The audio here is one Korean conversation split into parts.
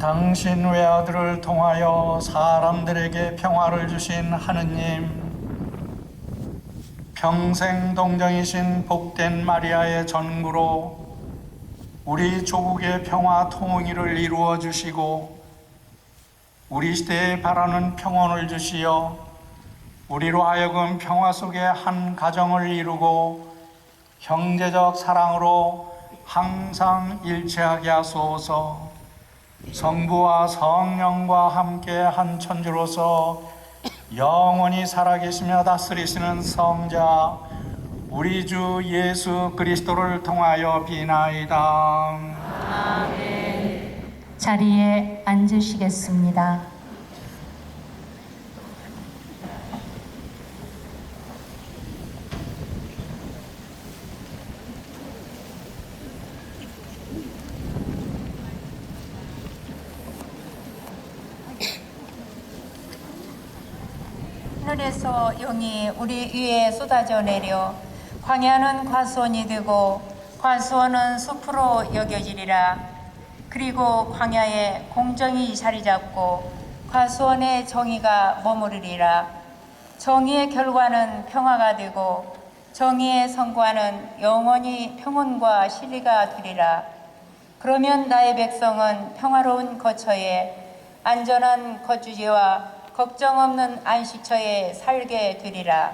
당신 외아들을 통하여 사람들에게 평화를 주신 하느님, 평생 동정이신 복된 마리아의 전구로 우리 조국의 평화 통일을 이루어 주시고 우리 시대에 바라는 평온을 주시어 우리로 하여금 평화 속의 한 가정을 이루고 형제적 사랑으로 항상 일치하게 하소서. 성부와 성령과 함께 한 천주로서 영원히 살아계시며 다스리시는 성자 우리 주 예수 그리스도를 통하여 비나이다. 아멘. 자리에 앉으시겠습니다. 하늘에서 영이 우리 위에 쏟아져 내려 광야는 과수원이 되고 과수원은 숲으로 여겨지리라. 그리고 광야에 공정이 자리 잡고 과수원에 정의가 머무르리라. 정의의 결과는 평화가 되고 정의의 성과는 영원히 평온과 신리가 되리라. 그러면 나의 백성은 평화로운 거처에 안전한 거주지와 걱정 없는 안식처에 살게 되리라.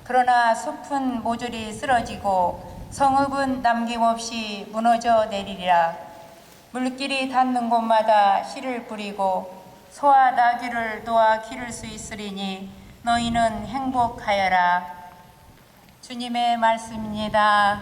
그러나 숲은 모조리 쓰러지고 성읍은 남김없이 무너져 내리리라. 물길이 닿는 곳마다 씨를 뿌리고 소와 나귀를 놓아 기를 수 있으리니 너희는 행복하여라. 주님의 말씀입니다.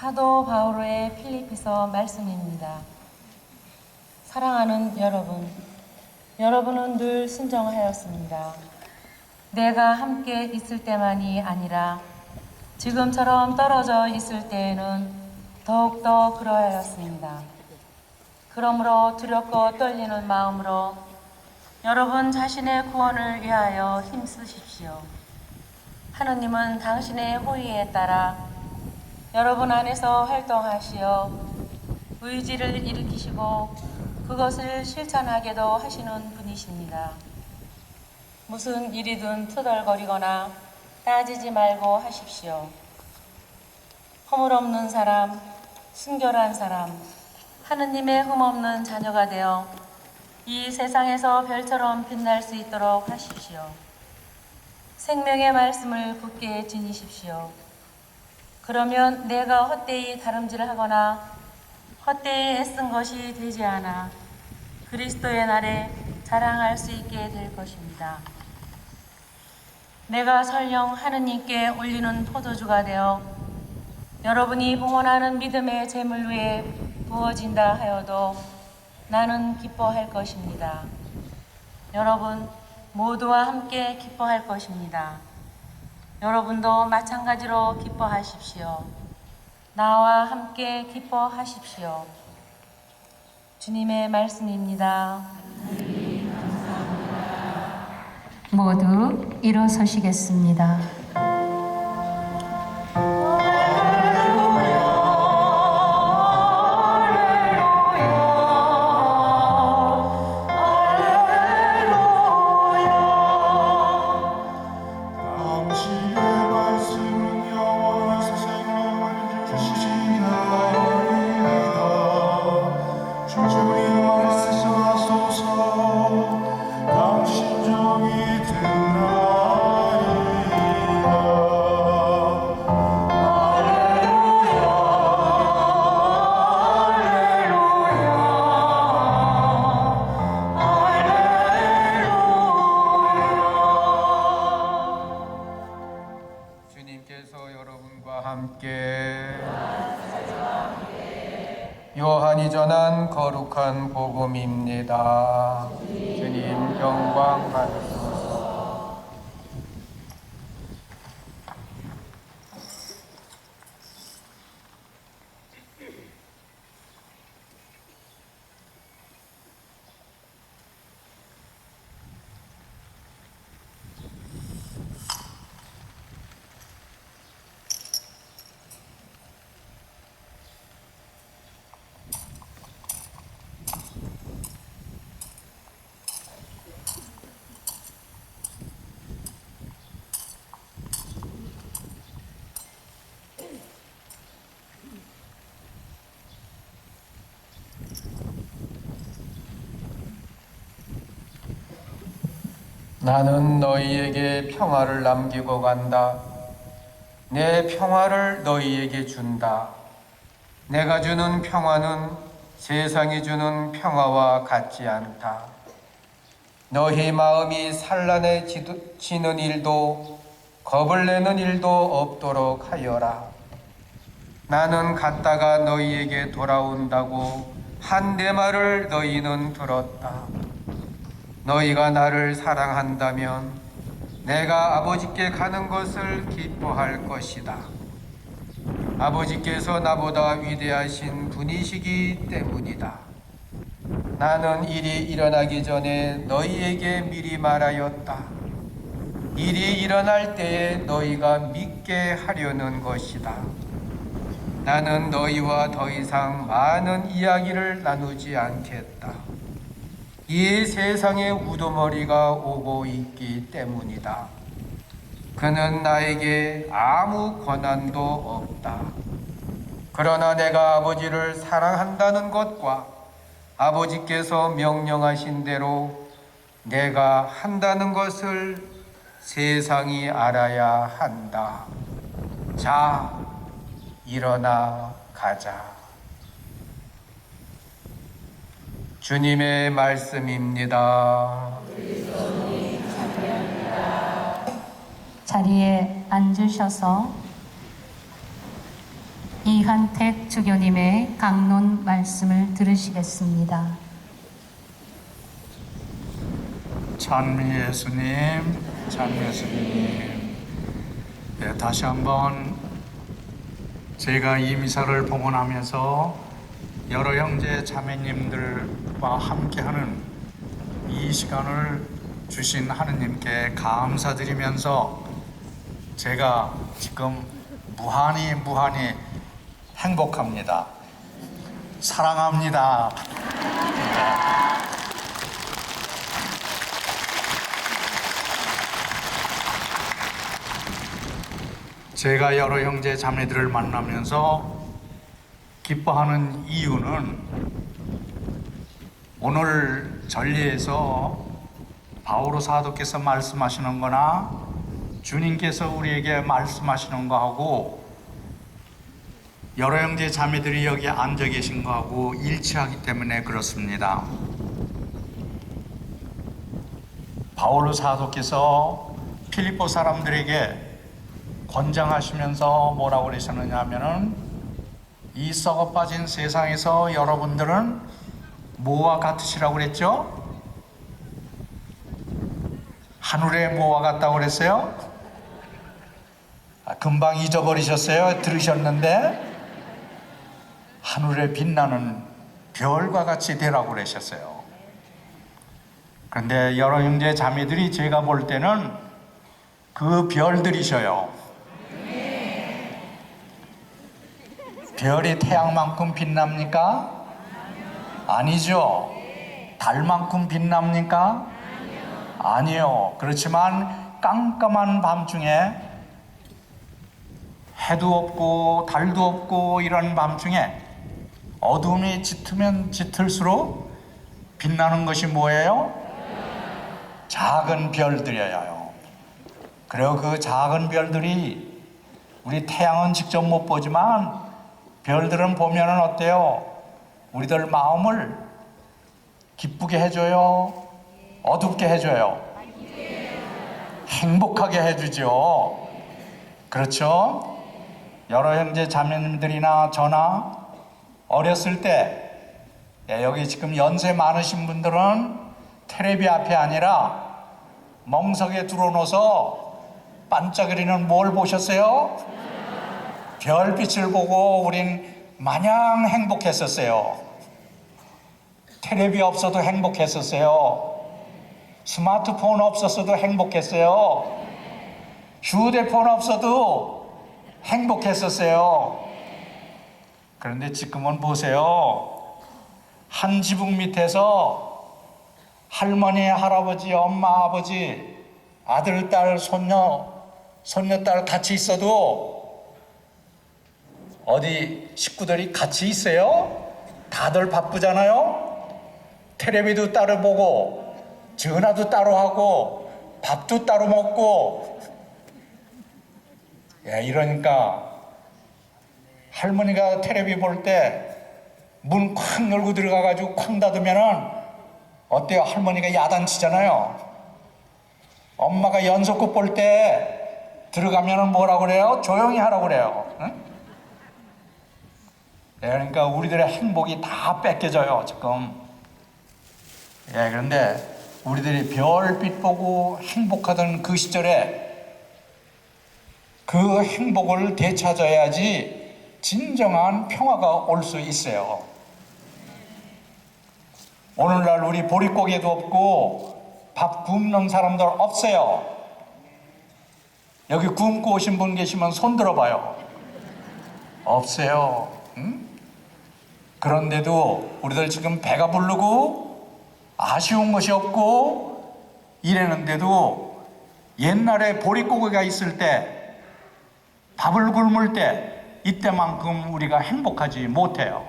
사도 바오로의 필리피서 말씀입니다. 사랑하는 여러분, 여러분은 늘 순정하였습니다. 내가 함께 있을 때만이 아니라 지금처럼 떨어져 있을 때에는 더욱더 그러하였습니다. 그러므로 두렵고 떨리는 마음으로 여러분 자신의 구원을 위하여 힘쓰십시오. 하느님은 당신의 호의에 따라 여러분 안에서 활동하시어 의지를 일으키시고 그것을 실천하게도 하시는 분이십니다. 무슨 일이든 투덜거리거나 따지지 말고 하십시오. 허물없는 사람, 순결한 사람, 하느님의 흠없는 자녀가 되어 이 세상에서 별처럼 빛날 수 있도록 하십시오. 생명의 말씀을 굳게 지니십시오. 그러면 내가 헛되이 다름질하거나 헛되이 애쓴 것이 되지 않아 그리스도의 날에 자랑할 수 있게 될 것입니다. 내가 설령 하느님께 올리는 포도주가 되어 여러분이 봉헌하는 믿음의 제물 위에 부어진다 하여도 나는 기뻐할 것입니다. 여러분 모두와 함께 기뻐할 것입니다. 여러분도 마찬가지로 기뻐하십시오. 나와 함께 기뻐하십시오. 주님의 말씀입니다. 모두 일어서시겠습니다. 주님께서 여러분과 함께 요한이 전한 거룩한 복음입니다. 주님 영광 받으소서. 나는 너희에게 평화를 남기고 간다. 내 평화를 너희에게 준다. 내가 주는 평화는 세상이 주는 평화와 같지 않다. 너희 마음이 산란해지는 일도 겁을 내는 일도 없도록 하여라. 나는 갔다가 너희에게 돌아온다고 한 내 말을 너희는 들었다. 너희가 나를 사랑한다면 내가 아버지께 가는 것을 기뻐할 것이다. 아버지께서 나보다 위대하신 분이시기 때문이다. 나는 일이 일어나기 전에 너희에게 미리 말하였다. 일이 일어날 때에 너희가 믿게 하려는 것이다. 나는 너희와 더 이상 많은 이야기를 나누지 않겠다. 이 세상의 우두머리가 오고 있기 때문이다. 그는 나에게 아무 권한도 없다. 그러나 내가 아버지를 사랑한다는 것과 아버지께서 명령하신 대로 내가 한다는 것을 세상이 알아야 한다. 자, 일어나 가자. 주님의 말씀입니다. 자리에 앉으셔서 이한택 주교님의 강론 말씀을 들으시겠습니다. 찬미 예수님, 찬미 예수님. 네, 다시 한번 제가 이 미사를 봉헌하면서 여러 형제 자매님들과 함께하는 이 시간을 주신 하느님께 감사드리면서 제가 지금 무한히 행복합니다. 사랑합니다. 제가 여러 형제 자매들을 만나면서 기뻐하는 이유는 오늘 전리에서 바오로 사도께서 말씀하시는 거나 주님께서 우리에게 말씀하시는 거하고 여러 형제 자매들이 여기 앉아 계신 거하고 일치하기 때문에 그렇습니다. 바오로 사도께서 필리포 사람들에게 권장하시면서 뭐라고 그러셨느냐 하면은 이 썩어 빠진 세상에서 여러분들은 뭐와 같으시라고 그랬죠? 하늘의 뭐와 같다고 그랬어요? 금방 잊어버리셨어요? 들으셨는데 하늘에 빛나는 별과 같이 되라고 그러셨어요. 그런데 여러 형제 자매들이 제가 볼 때는 그 별들이셔요. 별이 태양만큼 빛납니까? 아니죠. 달만큼 빛납니까? 아니요. 그렇지만 깜깜한 밤중에 해도 없고 달도 없고 이런 밤중에 어둠이 짙으면 짙을수록 빛나는 것이 뭐예요? 작은 별들이에요. 그리고 그 작은 별들이 우리 태양은 직접 못 보지만 별들은 보면은 어때요? 우리들 마음을 기쁘게 해줘요? 어둡게 해줘요? 행복하게 해주죠. 그렇죠? 여러 형제 자매님들이나 저나 어렸을 때 여기 지금 연세 많으신 분들은 텔레비 앞에 아니라 멍석에 들어놓아서 반짝거리는 뭘 보셨어요? 별빛을 보고 우린 마냥 행복했었어요. 텔레비 없어도 행복했었어요. 스마트폰 없었어도 행복했어요. 휴대폰 없어도 행복했었어요. 그런데 지금은 보세요. 한 지붕 밑에서 할머니, 할아버지, 엄마, 아버지, 아들, 딸, 손녀딸 같이 있어도 어디 식구들이 같이 있어요? 다들 바쁘잖아요? 텔레비도 따로 보고 전화도 따로 하고 밥도 따로 먹고 이러니까 할머니가 텔레비 볼 때 문 콱 열고 들어가가지고 콱 닫으면은 어때요? 할머니가 야단치잖아요. 엄마가 연속극 볼 때 들어가면은 뭐라고 그래요? 조용히 하라고 그래요. 응? 그러니까 우리들의 행복이 다 뺏겨져요 지금. 그런데 우리들이 별빛 보고 행복하던 그 시절에 그 행복을 되찾아야지 진정한 평화가 올 수 있어요. 오늘날 우리 보릿고개도 없고 밥 굶는 사람들 없어요. 여기 굶고 오신 분 계시면 손 들어봐요. 없어요. 응? 그런데도 우리들 지금 배가 부르고 아쉬운 것이 없고 이랬는데도 옛날에 보릿고개가 있을 때 밥을 굶을 때 이때만큼 우리가 행복하지 못해요.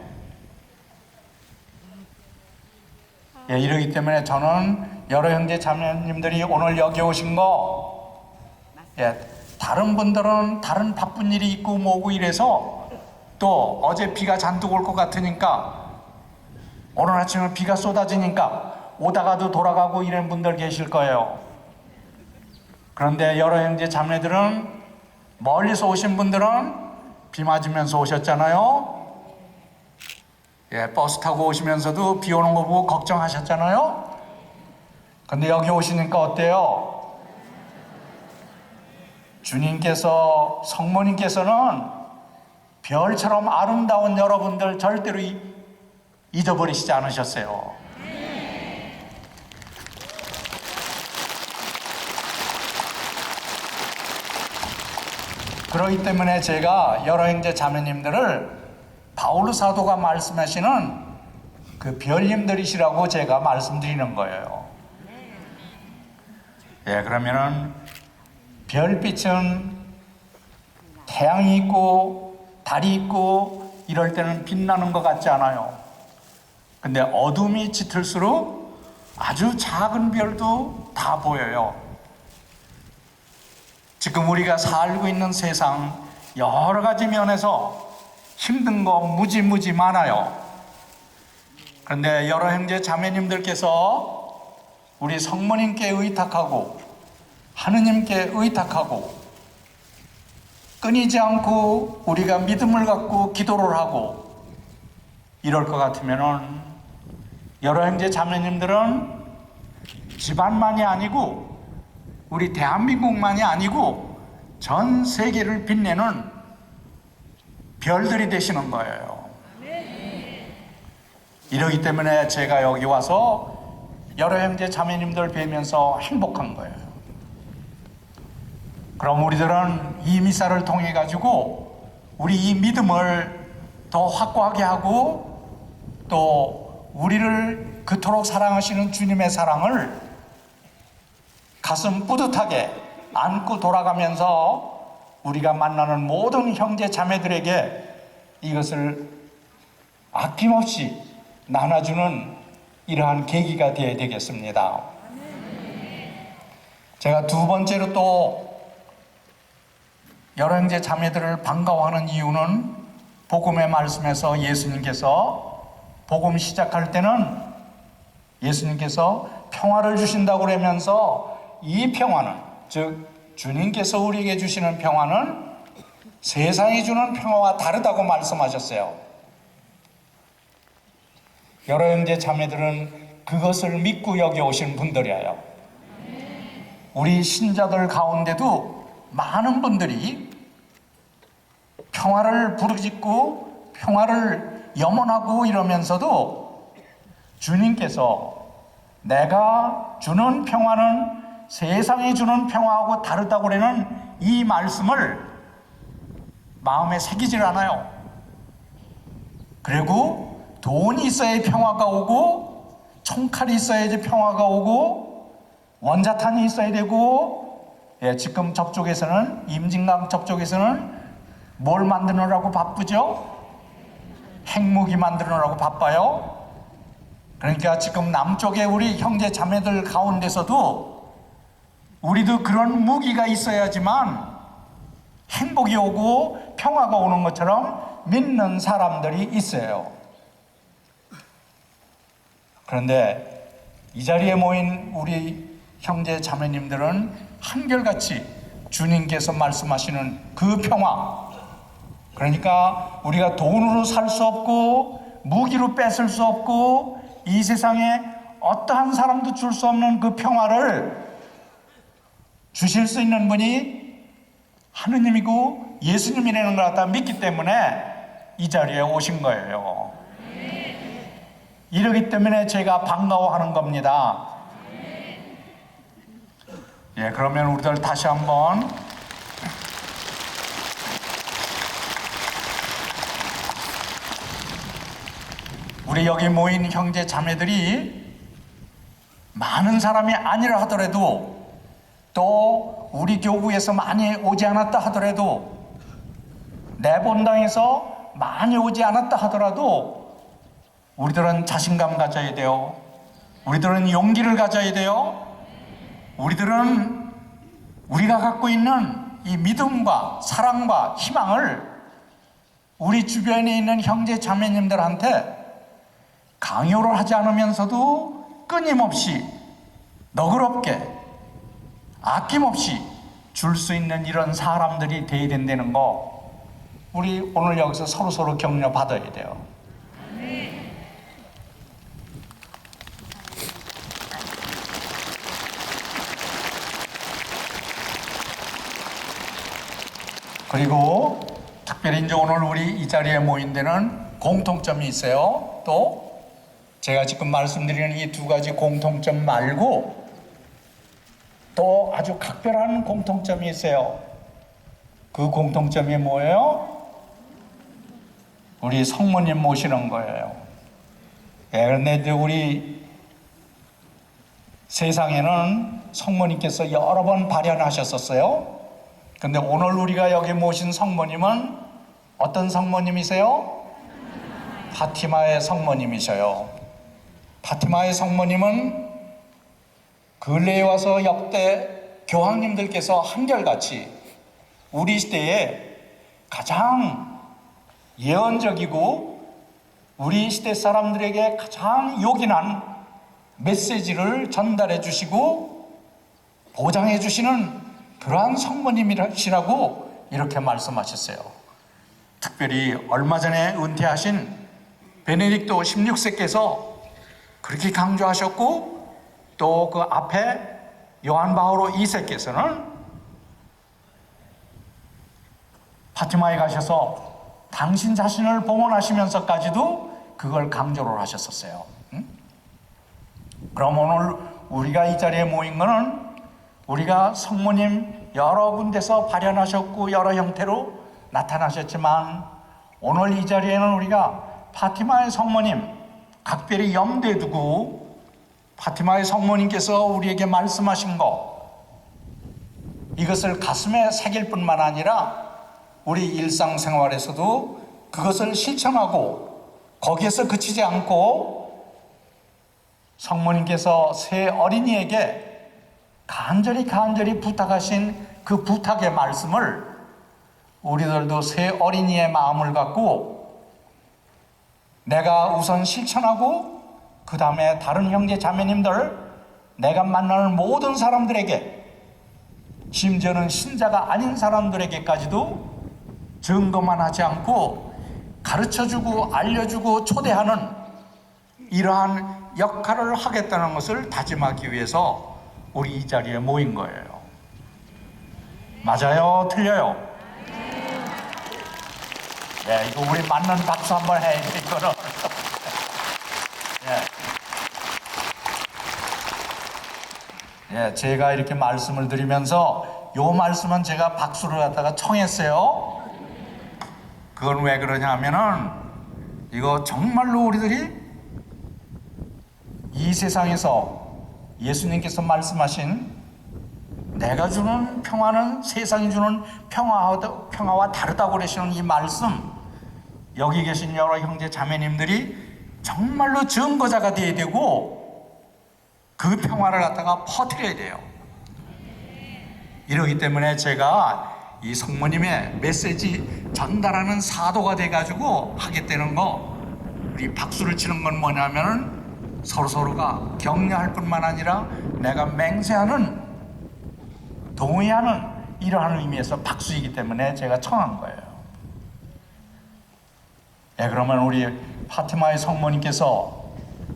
이러기 때문에 저는 여러 형제 자매님들이 오늘 여기 오신 거 다른 분들은 다른 바쁜 일이 있고 뭐고 이래서 또 어제 비가 잔뜩 올 것 같으니까 오늘 아침에 비가 쏟아지니까 오다가도 돌아가고 이런 분들 계실 거예요. 그런데 여러 형제 자매들은 멀리서 오신 분들은 비 맞으면서 오셨잖아요. 버스 타고 오시면서도 비 오는 거 보고 걱정하셨잖아요. 근데 여기 오시니까 어때요? 주님께서, 성모님께서는 별처럼 아름다운 여러분들 절대로 잊어버리시지 않으셨어요. 그렇기 때문에 제가 여러 형제 자매님들을 바울 사도가 말씀하시는 그 별님들이시라고 제가 말씀드리는 거예요. 예, 그러면은 별빛은 태양이 있고 달이 있고 이럴 때는 빛나는 것 같지 않아요. 근데 어둠이 짙을수록 아주 작은 별도 다 보여요. 지금 우리가 살고 있는 세상 여러 가지 면에서 힘든 거 무지 많아요. 그런데 여러 형제 자매님들께서 우리 성모님께 의탁하고 하느님께 의탁하고 끊이지 않고 우리가 믿음을 갖고 기도를 하고 이럴 것 같으면은 여러 형제 자매님들은 집안만이 아니고 우리 대한민국만이 아니고 전 세계를 빛내는 별들이 되시는 거예요. 이러기 때문에 제가 여기 와서 여러 형제 자매님들 뵈면서 행복한 거예요. 그럼 우리들은 이 미사를 통해 가지고 우리 이 믿음을 더 확고하게 하고 또 우리를 그토록 사랑하시는 주님의 사랑을 가슴 뿌듯하게 안고 돌아가면서 우리가 만나는 모든 형제 자매들에게 이것을 아낌없이 나눠주는 이러한 계기가 되어야 되겠습니다. 제가 두 번째로 또 여러 형제 자매들을 반가워하는 이유는 복음의 말씀에서 예수님께서 복음 시작할 때는 예수님께서 평화를 주신다고 그러면서 이 평화는 즉 주님께서 우리에게 주시는 평화는 세상이 주는 평화와 다르다고 말씀하셨어요. 여러 형제 자매들은 그것을 믿고 여기 오신 분들이에요. 우리 신자들 가운데도 많은 분들이 평화를 부르짖고 평화를 염원하고 이러면서도 주님께서 내가 주는 평화는 세상이 주는 평화하고 다르다고 그러는 이 말씀을 마음에 새기질 않아요. 그리고 돈이 있어야 평화가 오고 총칼이 있어야지 평화가 오고 원자탄이 있어야 되고 지금 저쪽에서는 임진강 저쪽에서는 뭘 만드느라고 바쁘죠? 핵무기 만드느라고 바빠요. 그러니까 지금 남쪽에 우리 형제 자매들 가운데서도 우리도 그런 무기가 있어야지만 행복이 오고 평화가 오는 것처럼 믿는 사람들이 있어요. 그런데 이 자리에 모인 우리 형제 자매님들은 한결같이 주님께서 말씀하시는 그 평화, 그러니까 우리가 돈으로 살 수 없고 무기로 뺏을 수 없고 이 세상에 어떠한 사람도 줄 수 없는 그 평화를 주실 수 있는 분이 하느님이고 예수님이라는 걸 갖다 믿기 때문에 이 자리에 오신 거예요. 이러기 때문에 제가 반가워하는 겁니다. 그러면 우리들 다시 한번 우리 여기 모인 형제 자매들이 많은 사람이 아니라 하더라도 또 우리 교구에서 많이 오지 않았다 하더라도 내 본당에서 많이 오지 않았다 하더라도 우리들은 자신감 가져야 돼요. 우리들은 용기를 가져야 돼요. 우리들은 우리가 갖고 있는 이 믿음과 사랑과 희망을 우리 주변에 있는 형제 자매님들한테 강요를 하지 않으면서도 끊임없이 너그럽게 아낌없이 줄 수 있는 이런 사람들이 되어야 된다는 거 우리 오늘 여기서 서로 격려 받아야 돼요. 그리고 특별히 이제 오늘 우리 이 자리에 모인 데는 공통점이 있어요. 또 제가 지금 말씀드리는 이 두 가지 공통점 말고 또 아주 각별한 공통점이 있어요. 그 공통점이 뭐예요? 우리 성모님 모시는 거예요. 예, 그런데 이제 우리 세상에는 성모님께서 여러 번 발현하셨었어요. 근데 오늘 우리가 여기 모신 성모님은 어떤 성모님이세요? 파티마의 성모님이셔요. 파티마의 성모님은 근래에 와서 역대 교황님들께서 한결같이 우리 시대에 가장 예언적이고 우리 시대 사람들에게 가장 요긴한 메시지를 전달해 주시고 보장해 주시는 그러한 성모님이시라고 이렇게 말씀하셨어요. 특별히 얼마 전에 은퇴하신 베네딕토 16세께서 그렇게 강조하셨고 또 그 앞에 요한 바오로 2세께서는 파티마에 가셔서 당신 자신을 봉헌하시면서까지도 그걸 강조를 하셨었어요. 그럼 오늘 우리가 이 자리에 모인 거는 우리가 성모님 여러 군데서 발현하셨고 여러 형태로 나타나셨지만 오늘 이 자리에는 우리가 파티마의 성모님 각별히 염두에 두고 파티마의 성모님께서 우리에게 말씀하신 것 이것을 가슴에 새길 뿐만 아니라 우리 일상생활에서도 그것을 실천하고 거기에서 그치지 않고 성모님께서 새 어린이에게 간절히 부탁하신 그 부탁의 말씀을 우리들도 새 어린이의 마음을 갖고 내가 우선 실천하고 그 다음에 다른 형제 자매님들 내가 만나는 모든 사람들에게 심지어는 신자가 아닌 사람들에게까지도 증거만 하지 않고 가르쳐주고 알려주고 초대하는 이러한 역할을 하겠다는 것을 다짐하기 위해서 우리 이 자리에 모인 거예요. 맞아요? 틀려요? 네, 이거 우리 맞는 박수 한번 해야 돼, 이거는. 예, 제가 이렇게 말씀을 드리면서 요 말씀은 제가 박수를 갖다가 청했어요. 그건 왜 그러냐 하면은 이거 정말로 우리들이 이 세상에서 예수님께서 말씀하신 내가 주는 평화는 세상이 주는 평화와 다르다고 그러시는 이 말씀 여기 계신 여러 형제 자매님들이 정말로 증거자가 되어야 되고 그 평화를 갖다가 퍼뜨려야 돼요. 이러기 때문에 제가 이 성모님의 메시지 전달하는 사도가 돼가지고 하겠다는 거 우리 박수를 치는 건 뭐냐면은 서로가 격려할 뿐만 아니라 내가 맹세하는 동의하는 이러한 의미에서 박수이기 때문에 제가 청한 거예요. 네, 그러면 우리 파티마의 성모님께서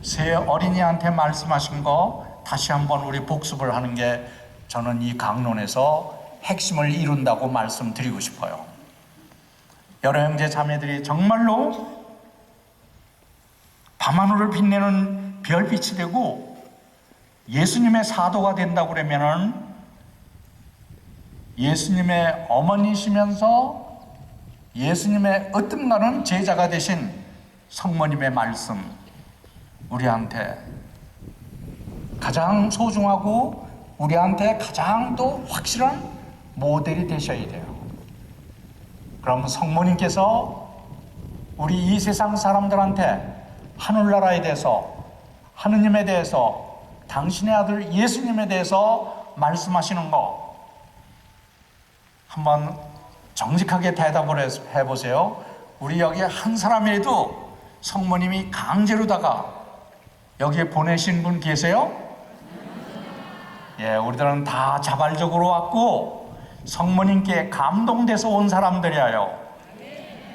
새 어린이한테 말씀하신 거 다시 한번 우리 복습을 하는 게 저는 이 강론에서 핵심을 이룬다고 말씀드리고 싶어요. 여러 형제 자매들이 정말로 밤하늘을 빛내는 별빛이 되고 예수님의 사도가 된다고 그러면은 예수님의 어머니시면서 예수님의 으뜸가는 제자가 되신 성모님의 말씀 우리한테 가장 소중하고 우리한테 가장 또 확실한 모델이 되셔야 돼요. 그럼 성모님께서 우리 이 세상 사람들한테 하늘나라에 대해서 하느님에 대해서 당신의 아들 예수님에 대해서 말씀하시는 거 한번 정직하게 대답을 해보세요. 우리 여기 한 사람이라도 성모님이 강제로다가 여기에 보내신 분 계세요? 예, 우리들은 다 자발적으로 왔고 성모님께 감동돼서 온 사람들이에요.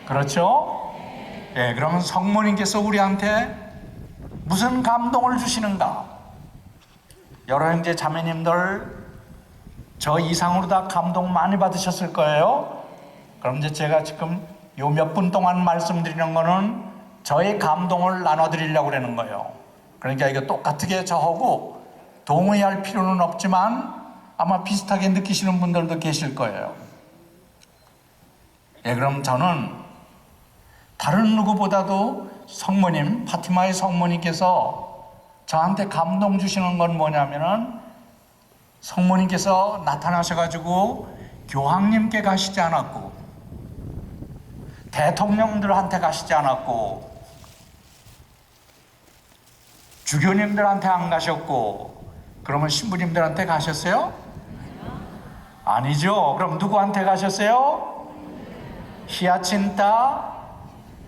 그렇죠? 예, 그러면 성모님께서 우리한테 무슨 감동을 주시는가? 여러 형제 자매님들 저 이상으로 다 감동 많이 받으셨을 거예요. 그럼 이제 제가 지금 요 몇 분 동안 말씀드리는 거는 저의 감동을 나눠드리려고 그러는 거예요. 그러니까 이거 똑같게 저하고 동의할 필요는 없지만 아마 비슷하게 느끼시는 분들도 계실 거예요. 예, 그럼 저는 다른 누구보다도 성모님, 파티마의 성모님께서 저한테 감동 주시는 건 뭐냐면은 성모님께서 나타나셔가지고 교황님께 가시지 않았고 대통령들한테 가시지 않았고 주교님들한테 안 가셨고 그러면 신부님들한테 가셨어요? 아니죠. 그럼 누구한테 가셨어요? 히아친타,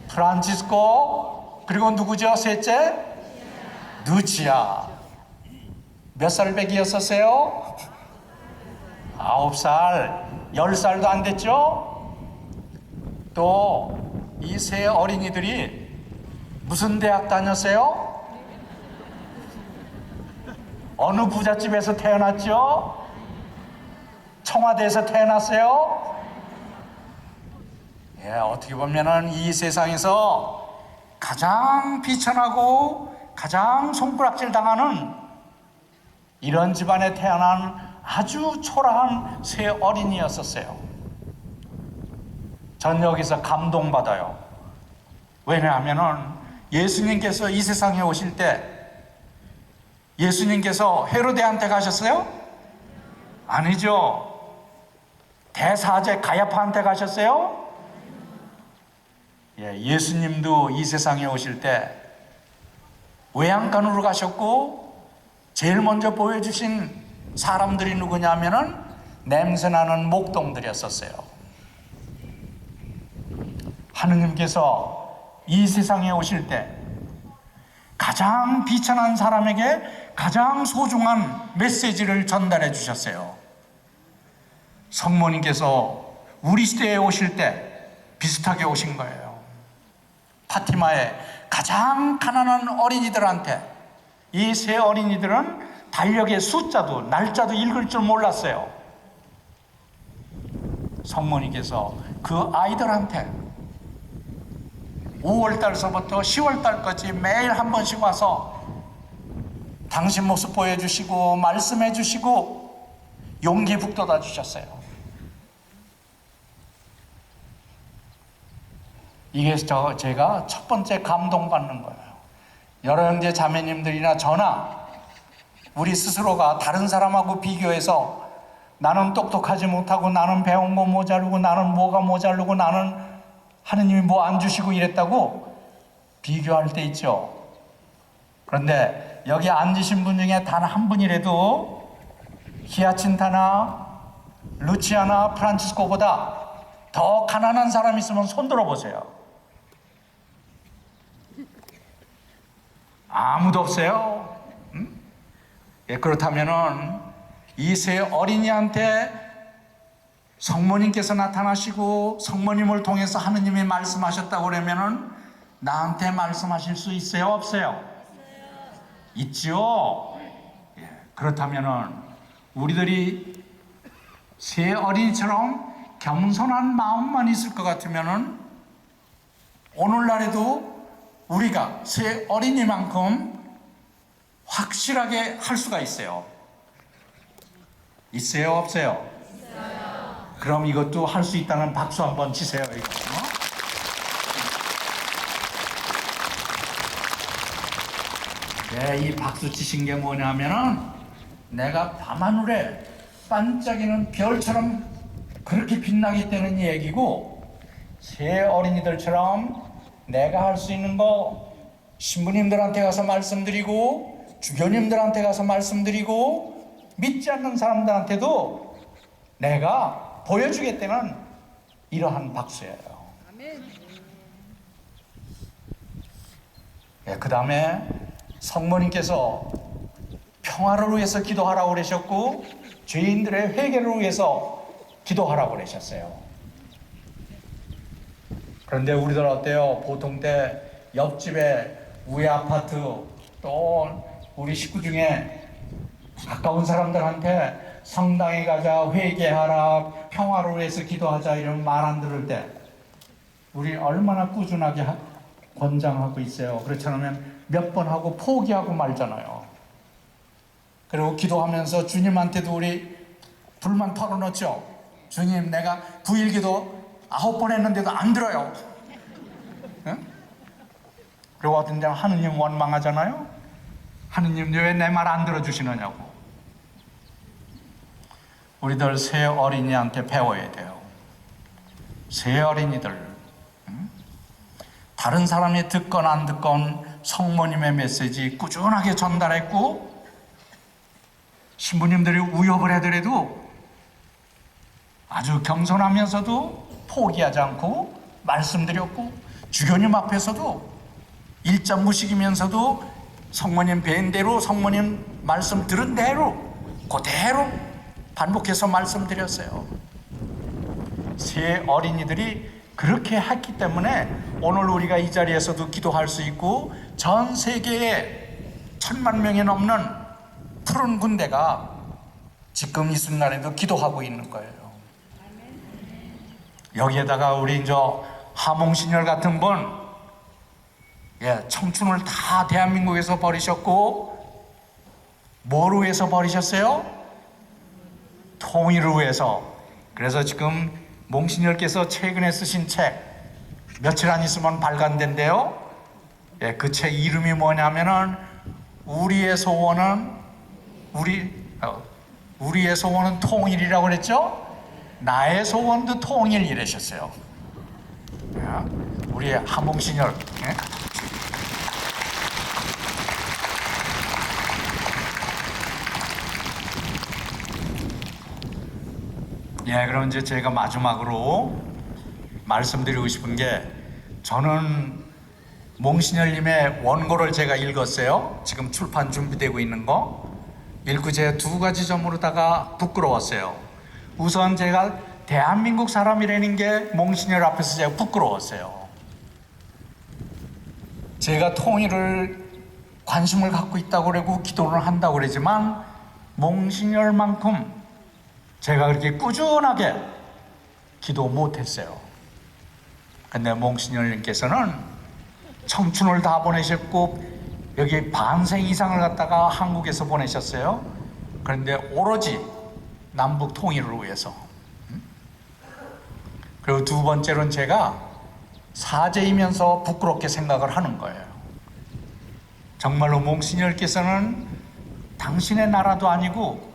프란치스코, 그리고 누구죠? 셋째? 누치아. 몇 살 배기였었어요? 9살, 10살도 안 됐죠? 또 이 세 어린이들이 무슨 대학 다녔어요? 어느 부잣집에서 태어났죠? 청와대에서 태어났어요? 예, 어떻게 보면은 이 세상에서 가장 비천하고 가장 손가락질 당하는 이런 집안에 태어난 아주 초라한 세 어린이였었어요. 전 여기서 감동받아요. 왜냐하면은 예수님께서 이 세상에 오실 때 예수님께서 헤로데한테 가셨어요? 아니죠. 대사제 가야파한테 가셨어요? 예, 예수님도 이 세상에 오실 때 외양간으로 가셨고 제일 먼저 보여주신 사람들이 누구냐면은 냄새나는 목동들이었었어요. 하느님께서 이 세상에 오실 때 가장 비천한 사람에게 가장 소중한 메시지를 전달해 주셨어요. 성모님께서 우리 시대에 오실 때 비슷하게 오신 거예요. 파티마의 가장 가난한 어린이들한테 이 세 어린이들은 달력의 숫자도 날짜도 읽을 줄 몰랐어요. 성모님께서 그 아이들한테 5월달서부터 10월달까지 매일 한 번씩 와서 당신 모습 보여주시고 말씀해 주시고 용기 북돋아 주셨어요. 이게 제가 첫 번째 감동받는 거예요. 여러 형제 자매님들이나 저나 우리 스스로가 다른 사람하고 비교해서 나는 똑똑하지 못하고 나는 배운 거 모자르고 나는 뭐가 모자르고 나는 하느님이 뭐 안 주시고 이랬다고 비교할 때 있죠. 그런데 여기 앉으신 분 중에 단 한 분이라도 히아친타나 루치아나 프란치스코보다 더 가난한 사람 있으면 손 들어보세요. 아무도 없어요. 예, 그렇다면은 이 세 어린이한테 성모님께서 나타나시고 성모님을 통해서 하느님이 말씀하셨다고 그러면은 나한테 말씀하실 수 있어요? 없어요? 있죠. 예, 그렇다면은 우리들이 새 어린이처럼 겸손한 마음만 있을 것 같으면은 오늘날에도 우리가 새 어린이만큼 확실하게 할 수가 있어요. 있어요? 없어요? 그럼 이것도 할 수 있다는 박수 한번 치세요. 이거. 네, 이 박수 치신 게 뭐냐면은 내가 밤하늘에 반짝이는 별처럼 그렇게 빛나기 때문에 얘기고 새 어린이들처럼 내가 할 수 있는 거 신부님들한테 가서 말씀드리고 주교님들한테 가서 말씀드리고 믿지 않는 사람들한테도 내가 보여주겠다는 이러한 박수예요. 예, 그 다음에 성모님께서 평화를 위해서 기도하라고 그러셨고 죄인들의 회개를 위해서 기도하라고 그러셨어요. 그런데 우리들 어때요? 보통 때 옆집에 우리 아파트 또 우리 식구 중에 가까운 사람들한테 성당에 가자, 회개하라, 평화를 위해서 기도하자 이런 말 안 들을 때 우리 얼마나 꾸준하게 권장하고 있어요. 그렇지 않으면 몇 번 하고 포기하고 말잖아요. 그리고 기도하면서 주님한테도 우리 불만 털어놓죠. 주님, 내가 9일 기도 9번 했는데도 안 들어요. 응? 그리고 어떤 데는 하느님 원망하잖아요. 하느님 왜 내 말 안 들어주시느냐고. 우리들 새 어린이한테 배워야 돼요. 새 어린이들, 다른 사람이 듣건 안 듣건 성모님의 메시지 꾸준하게 전달했고, 신부님들이 우역을 해더라도 아주 겸손하면서도 포기하지 않고 말씀드렸고, 주교님 앞에서도 일장무식이면서도 성모님 뵌 대로, 성모님 말씀 들은 대로 그대로 반복해서 말씀드렸어요. 새 어린이들이 그렇게 했기 때문에 오늘 우리가 이 자리에서도 기도할 수 있고, 전 세계에 1000만 명이 넘는 푸른 군대가 지금 이 순간에도 기도하고 있는 거예요. 여기에다가 우리 하몽신열 같은 분, 청춘을 다 대한민국에서 버리셨고, 뭐로 위해서 버리셨어요? 통일을 위해서. 그래서 지금 몽신열께서 최근에 쓰신 책, 며칠 안 있으면 발간된대요. 그 책 이름이 뭐냐면은 우리의 소원은 우리의 소원은 통일이라고 그랬죠? 나의 소원도 통일 이러셨어요. 우리의 하몽신열. 그럼 이제 제가 마지막으로 말씀드리고 싶은 게, 저는 몽신열님의 원고를 제가 읽었어요. 지금 출판 준비되고 있는 거 읽고 제가 2가지 점으로다가 부끄러웠어요. 우선 제가 대한민국 사람이라는 게 몽신열 앞에서 제가 부끄러웠어요. 제가 통일을 관심을 갖고 있다고 그러고 기도를 한다고 그러지만, 몽신열만큼 제가 그렇게 꾸준하게 기도 못했어요. 근데 몽신열님께서는 청춘을 다 보내셨고, 여기 반생 이상을 갖다가 한국에서 보내셨어요. 그런데 오로지 남북 통일을 위해서. 그리고 2번째로는 제가 사제이면서 부끄럽게 생각을 하는 거예요. 정말로 몽신열께서는 당신의 나라도 아니고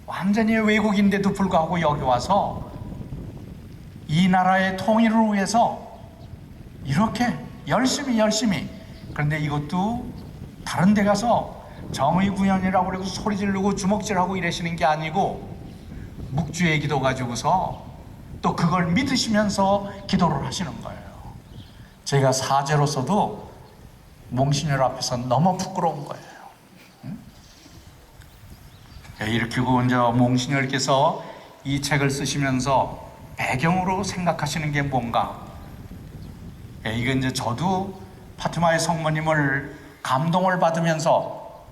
완전히 외국인데도 불구하고 여기 와서 이 나라의 통일을 위해서 이렇게 열심히, 그런데 이것도 다른 데 가서 정의구현이라고 그러고 소리 지르고 주먹질하고 이러시는 게 아니고, 묵주의 기도 가지고서 또 그걸 믿으시면서 기도를 하시는 거예요. 제가 사제로서도 몽신열 앞에서 너무 부끄러운 거예요. 이렇게 이제 몽신열께서 이 책을 쓰시면서 배경으로 생각하시는 게 뭔가, 이건 이제 저도 파티마의 성모님을 감동을 받으면서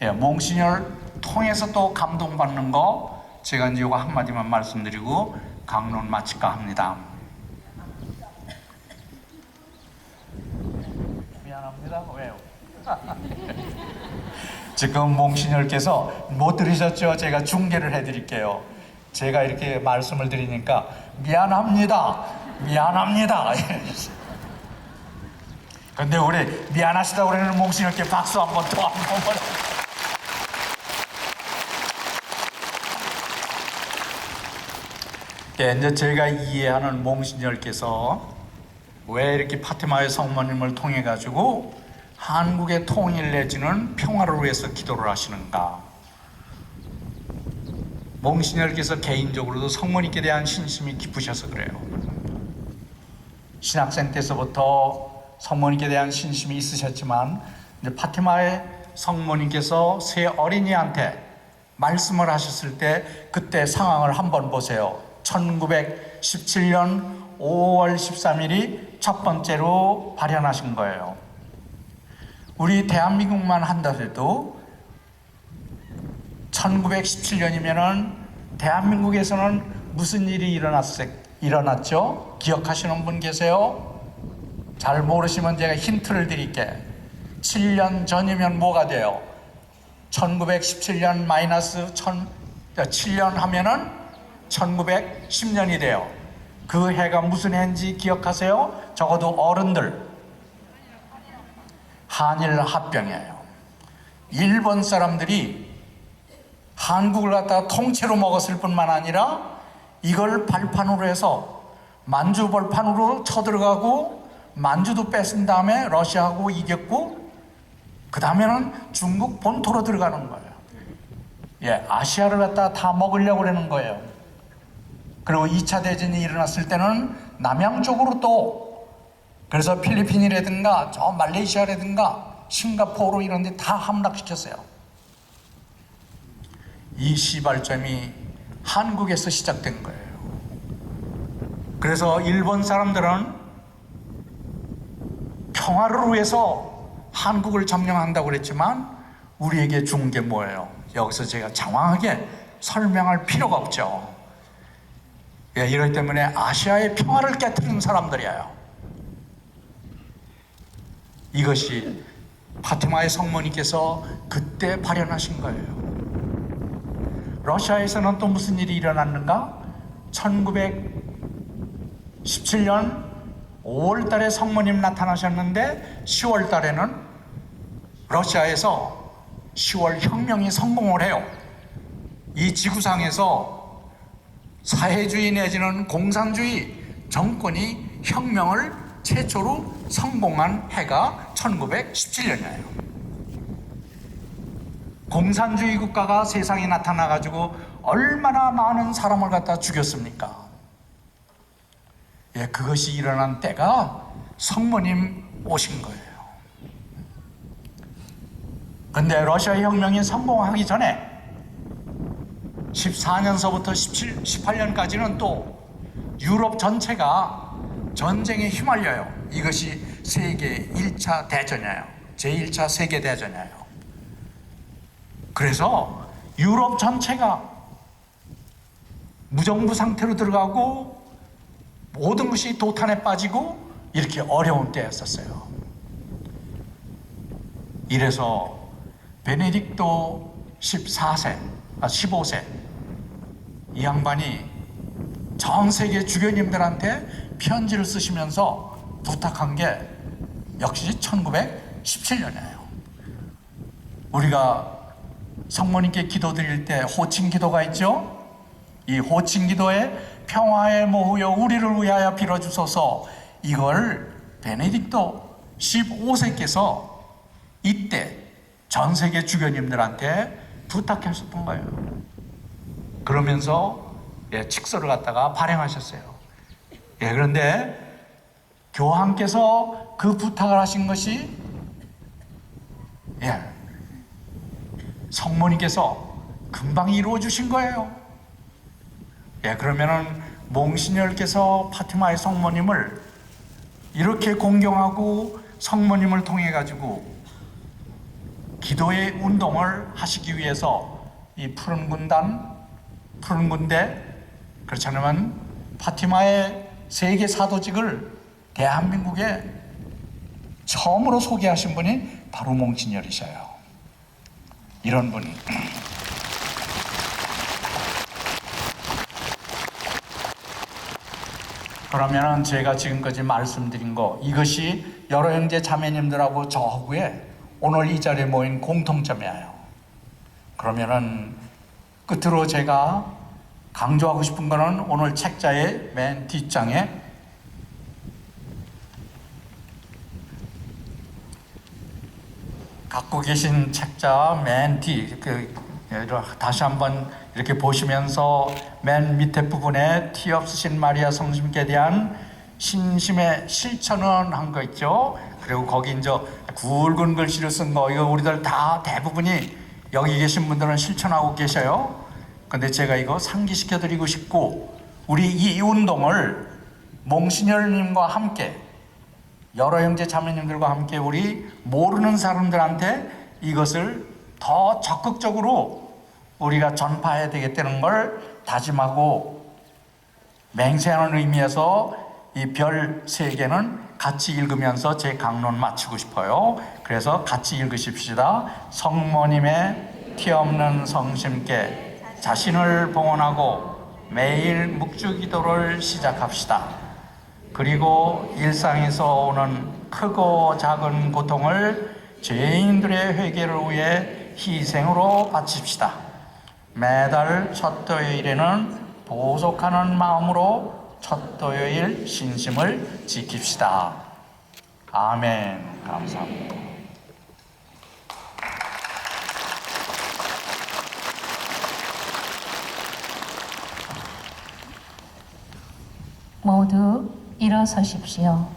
몽신열 통해서 또 감동받는 거, 제가 이제 이거 한마디만 말씀드리고 강론 마칠까 합니다. 미안합니다. 왜요? 지금 몽신열께서 못 들으셨죠? 제가 중계를 해드릴게요. 제가 이렇게 말씀을 드리니까 미안합니다. 근데 우리 미안하시다고 그러는 몽신열께 박수 한번 더 한번. 이제 제가 이해하는 몽신열께서 왜 이렇게 파티마의 성모님을 통해 가지고 한국의 통일 내지는 평화를 위해서 기도를 하시는가? 몽신열께서 개인적으로도 성모님께 대한 신심이 깊으셔서 그래요. 신학생 때서부터 성모님께 대한 신심이 있으셨지만, 이제 파티마의 성모님께서 새 어린이한테 말씀을 하셨을 때 그때 상황을 한번 보세요. 1917년 5월 13일이 첫 번째로 발현하신 거예요. 우리 대한민국만 한다해도 1917년이면은 대한민국에서는 무슨 일이 일어났죠? 기억하시는 분 계세요? 잘 모르시면 제가 힌트를 드릴게. 7년 전이면 뭐가 돼요? 1917년 마이너스 7년 하면은 1910년이 돼요. 그 해가 무슨 해인지 기억하세요? 적어도 어른들. 한일 합병이에요. 일본 사람들이 한국을 갖다가 통째로 먹었을 뿐만 아니라 이걸 발판으로 해서 만주 벌판으로 쳐들어가고 만주도 뺏은 다음에 러시아하고 이겼고 그 다음에는 중국 본토로 들어가는 거예요. 예, 아시아를 갖다가 다 먹으려고 그러는 거예요. 그리고 2차 대전이 일어났을 때는 남양 쪽으로 또 그래서 필리핀이라든가 저 말레이시아라든가 싱가포르 이런 데 다 함락시켰어요. 이 시발점이 한국에서 시작된 거예요. 그래서 일본 사람들은 평화를 위해서 한국을 점령한다고 그랬지만 우리에게 준 게 뭐예요? 여기서 제가 장황하게 설명할 필요가 없죠. 예, 이럴 때문에 아시아의 평화를 깨뜨리는 사람들이에요. 이것이 파티마의 성모님께서 그때 발현하신 거예요. 러시아에서는 또 무슨 일이 일어났는가? 1917년 5월 달에 성모님 나타나셨는데 10월 달에는 러시아에서 10월 혁명이 성공을 해요. 이 지구상에서 사회주의 내지는 공산주의 정권이 혁명을 최초로 성공한 해가 1917년이에요. 공산주의 국가가 세상에 나타나가지고 얼마나 많은 사람을 갖다 죽였습니까? 예, 그것이 일어난 때가 성모님 오신 거예요. 근데 러시아 혁명이 성공하기 전에 14년서부터 18년까지는 또 유럽 전체가 전쟁에 휘말려요. 이것이 세계 1차 대전이에요. 제1차 세계대전이에요. 그래서 유럽 전체가 무정부 상태로 들어가고 모든 것이 도탄에 빠지고 이렇게 어려운 때였었어요. 이래서 베네딕토 15세 이 양반이 전 세계 주교님들한테 편지를 쓰시면서 부탁한 게 역시 1917년이에요. 우리가 성모님께 기도드릴 때 호칭 기도가 있죠? 이 호칭 기도에 평화의 모후여 우리를 위하여 빌어주소서, 이걸 베네딕토 15세께서 이때 전 세계 주교님들한테 부탁하셨던 거예요. 그러면서 칙서를 갖다가 발행하셨어요. 그런데 교황께서 그 부탁을 하신 것이 성모님께서 금방 이루어 주신 거예요. 그러면은 몽시녀께서 파티마의 성모님을 이렇게 공경하고 성모님을 통해 가지고 기도의 운동을 하시기 위해서 이 푸른 군대, 그렇지 않으면 파티마의 세계 사도직을 대한민국에 처음으로 소개하신 분이 바로 몽시녀이셔요. 이런 분이. 그러면은 제가 지금까지 말씀드린 거, 이것이 여러 형제 자매님들하고 저하고의 오늘 이 자리에 모인 공통점이에요. 그러면은 끝으로 제가 강조하고 싶은 거는 오늘 책자의 맨 뒷장에 갖고 계신 책자 맨 뒤, 다시 한번 이렇게 보시면서 맨 밑에 부분에 티 없으신 마리아 성심께 대한 신심의 실천은 한 거 있죠. 그리고 거기 이제 굵은 글씨로 쓴 거, 이거 우리들 다 대부분이 여기 계신 분들은 실천하고 계셔요. 근데 제가 이거 상기시켜 드리고 싶고, 우리 이 운동을 몽시녀님과 함께 여러 형제 자매님들과 함께 우리 모르는 사람들한테 이것을 더 적극적으로 우리가 전파해야 되겠다는 걸 다짐하고 맹세하는 의미에서 이 별 3개는 같이 읽으면서 제 강론 마치고 싶어요. 그래서 같이 읽으십시다. 성모님의 티없는 성심께 자신을 봉헌하고 매일 묵주기도를 시작합시다. 그리고 일상에서 오는 크고 작은 고통을 죄인들의 회개를 위해 희생으로 바칩시다. 매달 첫 토요일에는 보속하는 마음으로 첫 토요일 신심을 지킵시다. 아멘. 감사합니다. 모두 일어서십시오.